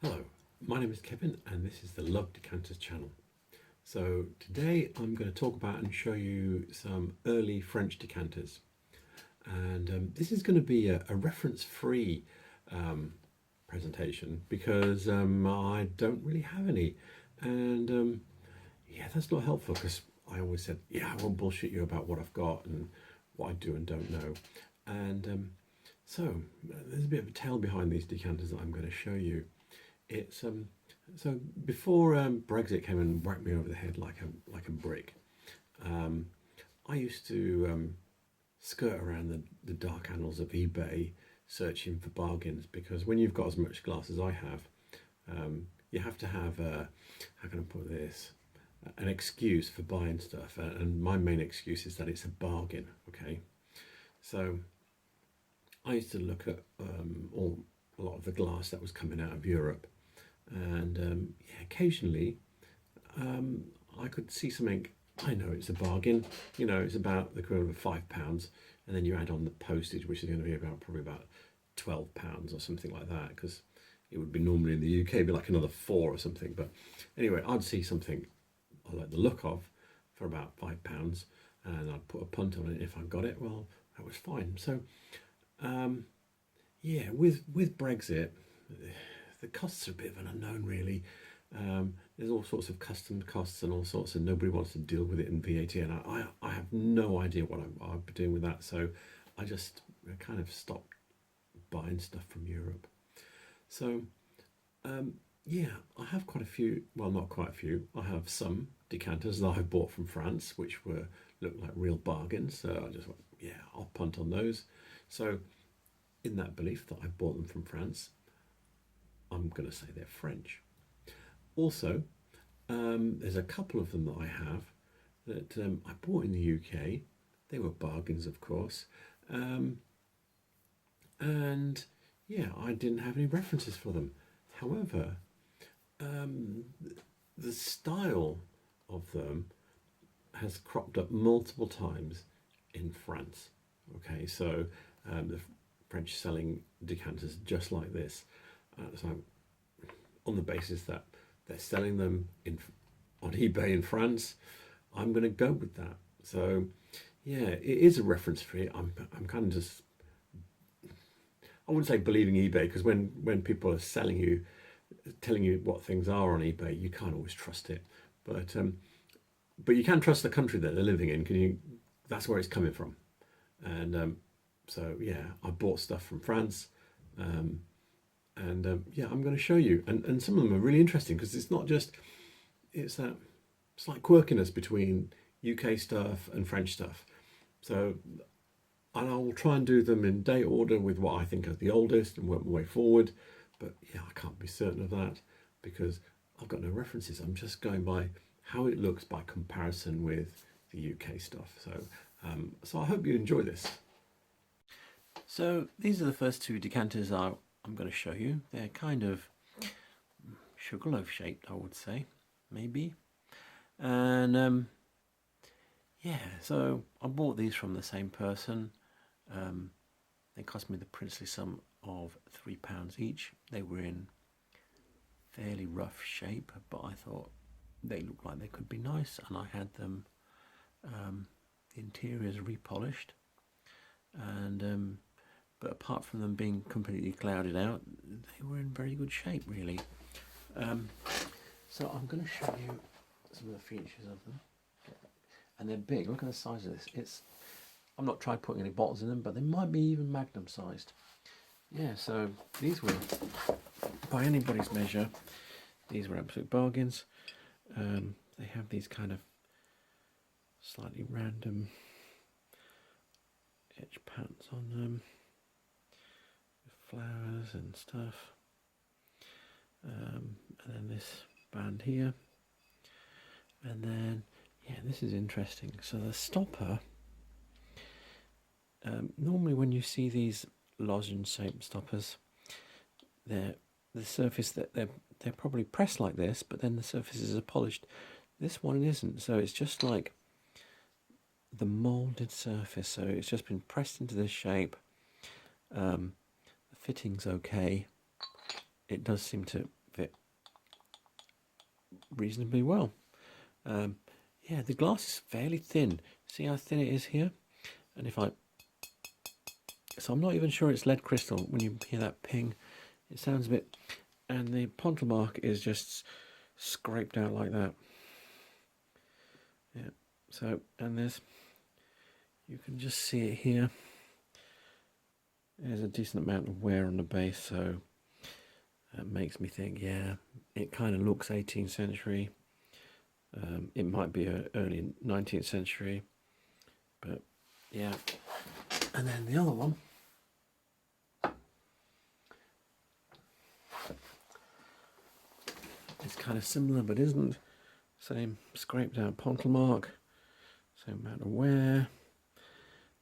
Hello, my name is Kevin and this is the Love Decanters channel. So today I'm going to talk about and show you some early French decanters. And this is going to be a reference-free presentation because I don't really have any. And yeah, that's not helpful because I always said, yeah, I won't bullshit you about what I've got and what I do and don't know. And so there's a bit of a tale behind these decanters that I'm going to show you. It's so before Brexit came and whacked me over the head like a brick. I used to skirt around the dark annals of eBay searching for bargains because when you've got as much glass as I have, you have to have how can I put this, an excuse for buying stuff, and my main excuse is that it's a bargain. Okay, so I used to look at a lot of the glass that was coming out of Europe, and yeah, occasionally I could see something. I know it's a bargain. You know, it's about the equivalent of £5, and then you add on the postage, which is going to be probably about £12 or something like that, because it would be normally in the UK be like another four or something. But anyway, I'd see something I like the look of for about £5, and I'd put a punt on it. If I got it, well, that was fine. So yeah, with Brexit, the costs are a bit of an unknown, really. There's all sorts of customs costs and all sorts, and nobody wants to deal with it in VAT, and I have no idea what I'll be doing with that. So I just kind of stopped buying stuff from Europe. So yeah, I have quite a few. Well, not quite a few. I have some decanters that I bought from France, which looked like real bargains. So I just went, yeah, I'll punt on those. So in that belief that I bought them from France, I'm going to say they're French. Also, there's a couple of them that I have that I bought in the UK. They were bargains, of course. And yeah, I didn't have any references for them. However, the style of them has cropped up multiple times in France. Okay, so the French selling decanters just like this. So on the basis that they're selling them on eBay in France, I'm going to go with that. So yeah, it is a reference free. I'm kind of just, I wouldn't say believing eBay, because when people are telling you what things are on eBay, you can't always trust it. But you can trust the country that they're living in. That's where it's coming from. And so yeah, I bought stuff from France. And yeah, I'm going to show you, and some of them are really interesting because it's not just it's that slight quirkiness between UK stuff and French stuff. So, and I will try and do them in date order with what I think are the oldest and work my way forward. But yeah, I can't be certain of that because I've got no references. I'm just going by how it looks by comparison with the UK stuff. So I hope you enjoy this. So these are the first two decanters I'm going to show you. They're kind of sugarloaf shaped, I would say, maybe. And yeah, so I bought these from the same person. They cost me the princely sum of £3 each. They were in fairly rough shape, but I thought they looked like they could be nice, and I had them, the interiors repolished, and but apart from them being completely clouded out, they were in very good shape, really. So I'm going to show you some of the features of them. And they're big. Look at the size of this. I'm not tried putting any bottles in them, but they might be even magnum sized. Yeah, so these were, by anybody's measure, these were absolute bargains. They have these kind of slightly random etch patterns on them, flowers and stuff, and then this band here, and then yeah, this is interesting. So the stopper, normally when you see these lozenge shaped stoppers, the surface that they're probably pressed like this, but then the surfaces are polished. This one isn't, so it's just like the molded surface, so it's just been pressed into this shape. The fitting's okay. It does seem to fit reasonably well. Yeah, the glass is fairly thin. See how thin it is here? And if I... So I'm not even sure it's lead crystal. When you hear that ping, it sounds a bit... And the pontle mark is just scraped out like that. Yeah, so, and there's... You can just see it here. There's a decent amount of wear on the base, so that makes me think, yeah, it kind of looks 18th century. It might be early 19th century, but yeah. And then the other one, it's kind of similar but isn't. Same scraped out pontle mark, same amount of wear.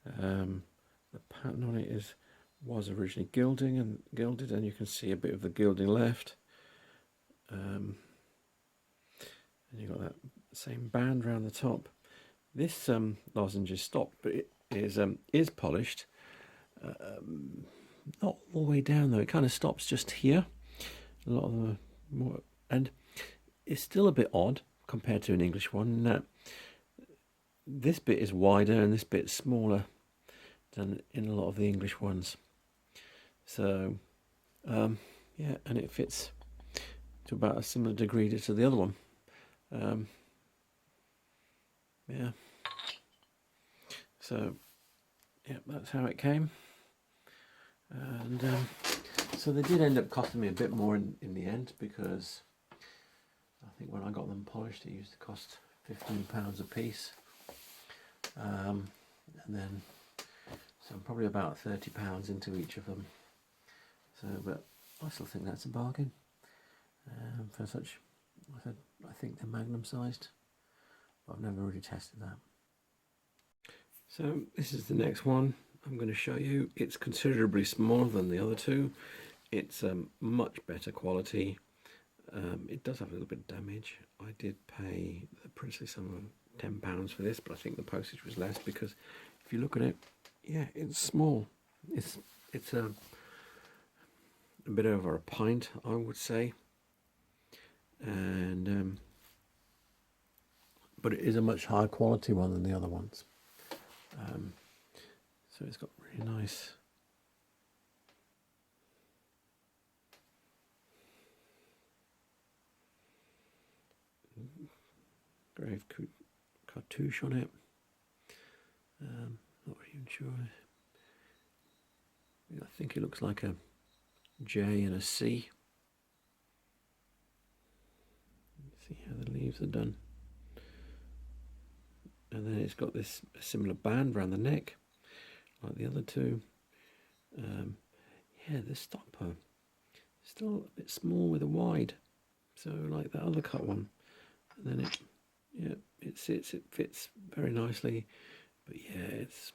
The pattern on it was originally gilded, and you can see a bit of the gilding left. And you've got that same band around the top. This lozenge is stopped, but it is polished. Not all the way down though. It kind of stops just here. A lot of the more, and it's still a bit odd compared to an English one in that this bit is wider and this bit smaller than in a lot of the English ones. So yeah, and it fits to about a similar degree to the other one. Yeah. So yeah, that's how it came. And so they did end up costing me a bit more in the end, because I think when I got them polished it used to cost £15 a piece. And then so I'm probably about £30 into each of them. So, but I still think that's a bargain for such. I think they're magnum sized, but I've never really tested that. So this is the next one I'm going to show you. It's considerably smaller than the other two. It's much better quality. It does have a little bit of damage. I did pay the princely sum of £10 for this, but I think the postage was less, because if you look at it, yeah, it's small. It's a bit over a pint, I would say, and but it is a much higher quality one than the other ones. So it's got really nice grave cartouche on it. Not really sure. I think it looks like a J and a C. See how the leaves are done. And then it's got this similar band around the neck, like the other two. Yeah, the stopper still a bit small with a wide, so like that other cut one. And then it fits very nicely, but yeah, it's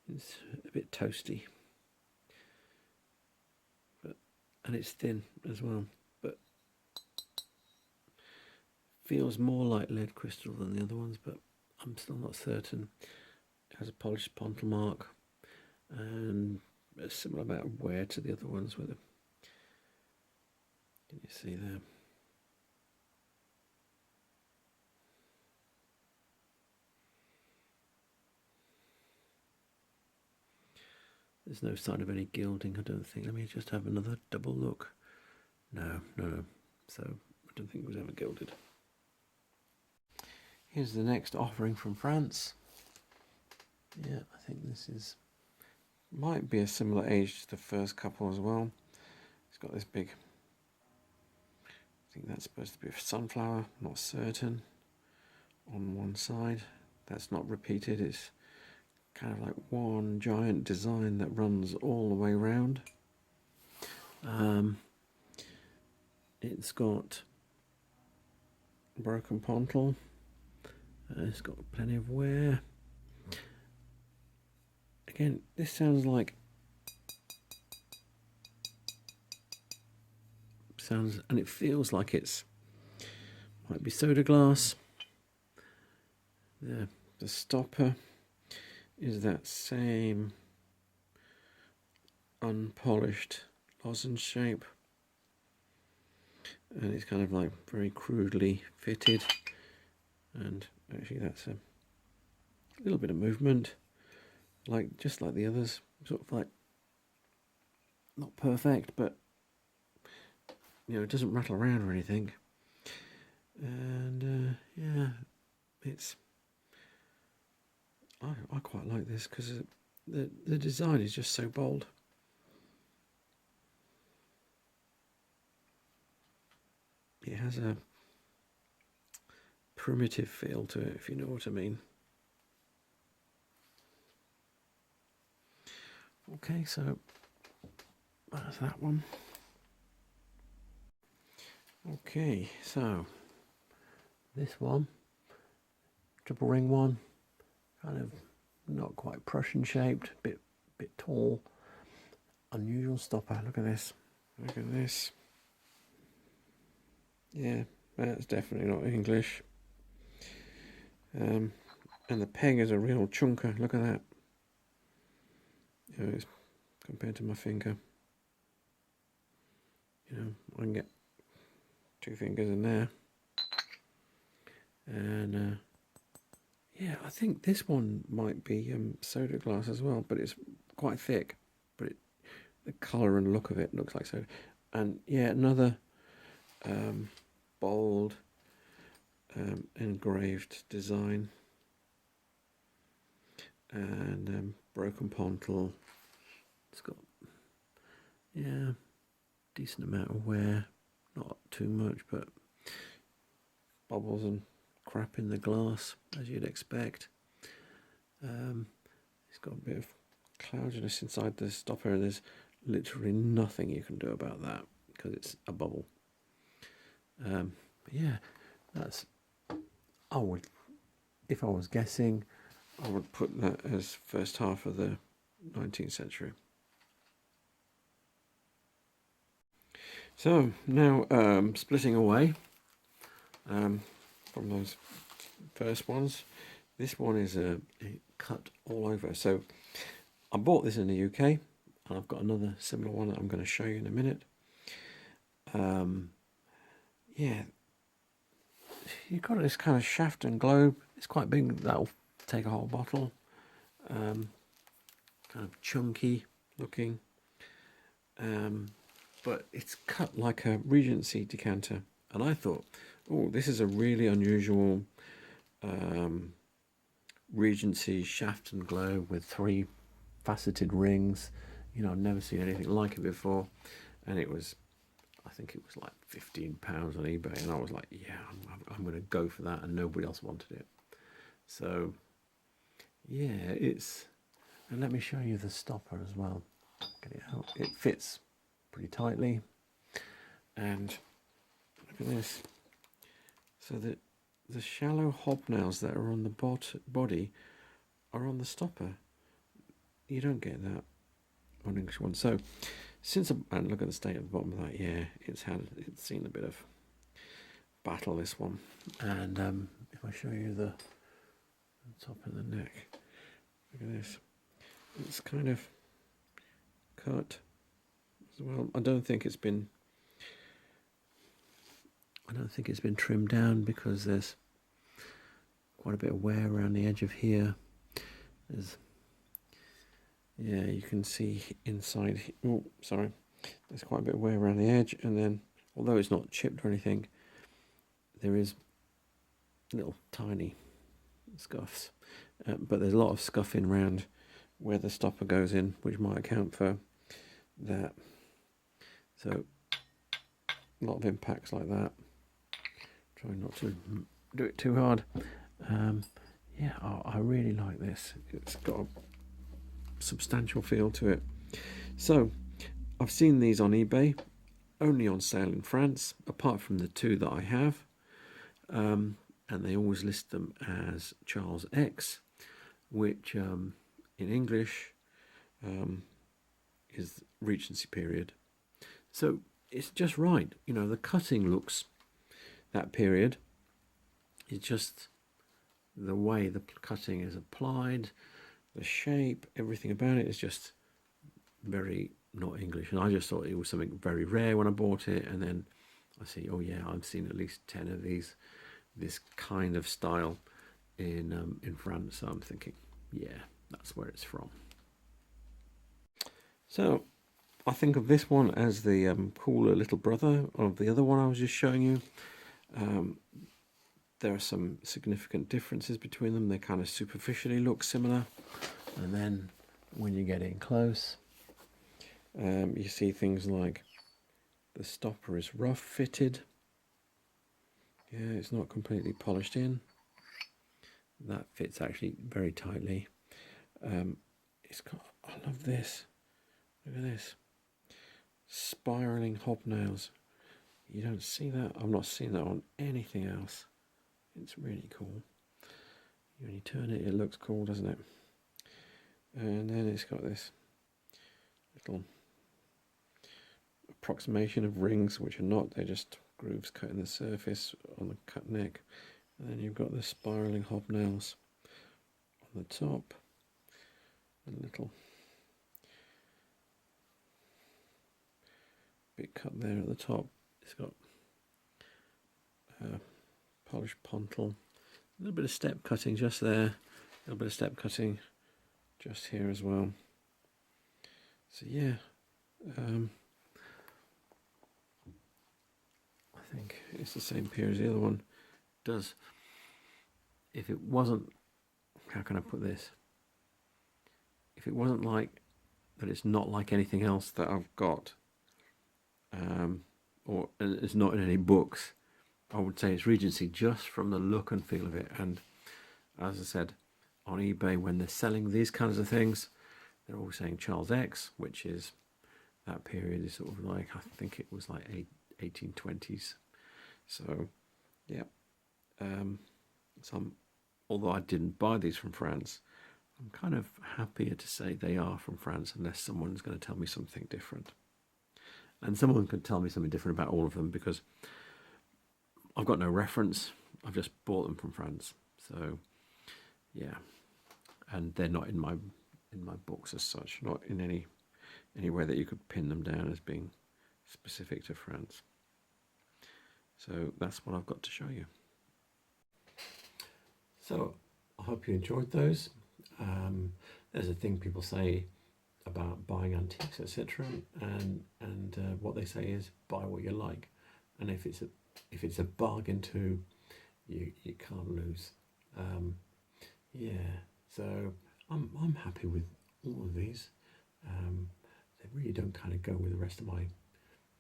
a bit toasty. And it's thin as well, but feels more like lead crystal than the other ones, but I'm still not certain. It has a polished pontle mark and a similar amount of wear to the other ones with it. Can you see there? There's no sign of any gilding, I don't think. Let me just have another double look. No. So I don't think it was ever gilded. Here's the next offering from France. Yeah, I think this might be a similar age to the first couple as well. It's got this big, I think that's supposed to be a sunflower, not certain, on one side. That's not repeated, it's kind of like one giant design that runs all the way around. It's got broken pontle. It's got plenty of wear. Again, this sounds, and it feels like might be soda glass. The stopper is that same unpolished lozenge shape. and it's kind of like very crudely fitted, and actually that's a little bit of movement, like just like the others, sort of like not perfect, but you know, it doesn't rattle around or anything. And yeah, it's I quite like this because the design is just so bold. It has a primitive feel to it, if you know what I mean. Okay, so that's that one. Okay, so this one, triple ring one, kind of not quite Prussian shaped, bit tall, unusual stopper. Look at this. Look at this. Yeah, that's definitely not English. And the peg is a real chunker. Look at that. You know, it's compared to my finger. You know, I can get 2 fingers in there. And yeah, I think this one might be soda glass as well, but it's quite thick. But the colour and look of it looks like soda. And yeah, another bold engraved design, and broken pontal. It's got, yeah, decent amount of wear, not too much, but bubbles and crap in the glass as you'd expect. It's got a bit of cloudiness inside the stopper, and there's literally nothing you can do about that because it's a bubble. Yeah, that's, I would, if I was guessing, I would put that as first half of the 19th century. So now splitting away from those first ones, this one is a cut all over. So I bought this in the UK, and I've got another similar one that I'm going to show you in a minute. Yeah, you've got this kind of shaft and globe. It's quite big. That'll take a whole bottle. Kind of chunky looking, but it's cut like a Regency decanter. And I thought, oh, this is a really unusual Regency shaft and globe with 3 faceted rings. You know, I've never seen anything like it before, and it was, I think it was like £15 on eBay, and I was like, yeah, I'm going to go for that, and nobody else wanted it. So yeah, it's, and let me show you the stopper as well. Get it out. It fits pretty tightly, and look at this. So the shallow hobnails that are on the body are on the stopper. You don't get that on English one. So since and look at the state of the bottom of that. Yeah, it's seen a bit of battle, this one. And if I show you the top of the neck, look at this. It's kind of cut as well. I don't think it's been trimmed down, because there's quite a bit of wear around the edge of here. Yeah, you can see inside. Oh, sorry. There's quite a bit of wear around the edge, and then, although it's not chipped or anything, there is little tiny scuffs. But there's a lot of scuffing around where the stopper goes in, which might account for that. So a lot of impacts like that. Try not to do it too hard. Yeah, I really like this. It's got a substantial feel to it. So I've seen these on eBay, only on sale in France, apart from the 2 that I have, and they always list them as Charles X, which in English is Regency period. So it's just right. You know, the cutting looks that period. It's just the way the cutting is applied, the shape, everything about it is just very not English. And I just thought it was something very rare when I bought it, and then I see, oh yeah, I've seen at least 10 of these, this kind of style in France. So I'm thinking, yeah, that's where it's from. So I think of this one as the cooler little brother of the other one I was just showing you. There are some significant differences between them. They kind of superficially look similar, and then when you get in close, you see things like the stopper is rough fitted. Yeah, it's not completely polished in. That fits actually very tightly. It's got, I love this. Look at this. Spiraling hobnails. You don't see that. I'm not seeing that on anything else. It's really cool. When you turn it, it looks cool, doesn't it? And then it's got this little approximation of rings, which are not, they're just grooves cut in the surface on the cut neck. And then you've got the spiraling hobnails on the top. A little bit cut there at the top. It's got polished pontil, a little bit of step cutting just there, a little bit of step cutting just here as well. So yeah, I think it's the same pair as the other one. Does, if it wasn't, how can I put this? If it wasn't like that, it's not like anything else that I've got, or it's not in any books, I would say it's Regency just from the look and feel of it. And as I said, on eBay, when they're selling these kinds of things, they're all saying Charles X, which is, that period is sort of like, I think it was like 1820s. So yeah, although I didn't buy these from France, I'm kind of happier to say they are from France, unless someone's going to tell me something different. And someone could tell me something different about all of them, because I've got no reference. I've just bought them from France. So yeah, and they're not in my books as such, not in any way that you could pin them down as being specific to France. So that's what I've got to show you. So I hope you enjoyed those. There's a thing people say about buying antiques, etc., and what they say is buy what you like, and if it's a bargain too, you can't lose. Yeah, so I'm happy with all of these. They really don't kind of go with the rest of my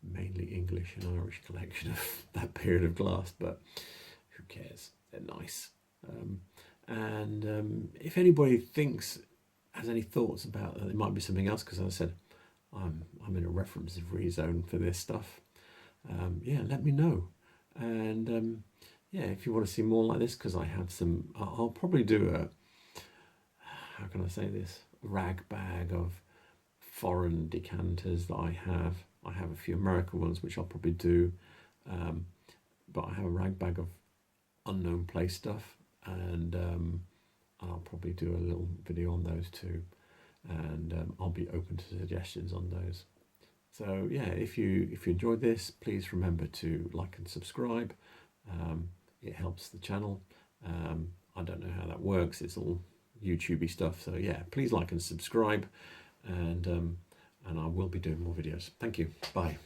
mainly English and Irish collection of that period of glass, but who cares? They're nice. And if anybody has any thoughts about that, there might be something else, because as I said, I'm in a reference-free zone for this stuff. Yeah, let me know. And yeah, if you want to see more like this, because I have some, I'll probably do a, how can I say this, rag bag of foreign decanters that I have. I have a few American ones, which I'll probably do, but I have a rag bag of unknown place stuff, and I'll probably do a little video on those too, and I'll be open to suggestions on those. So yeah, if you enjoyed this, please remember to like and subscribe. It helps the channel. I don't know how that works, it's all YouTubey stuff, so yeah, please like and subscribe, and I will be doing more videos. Thank you, bye.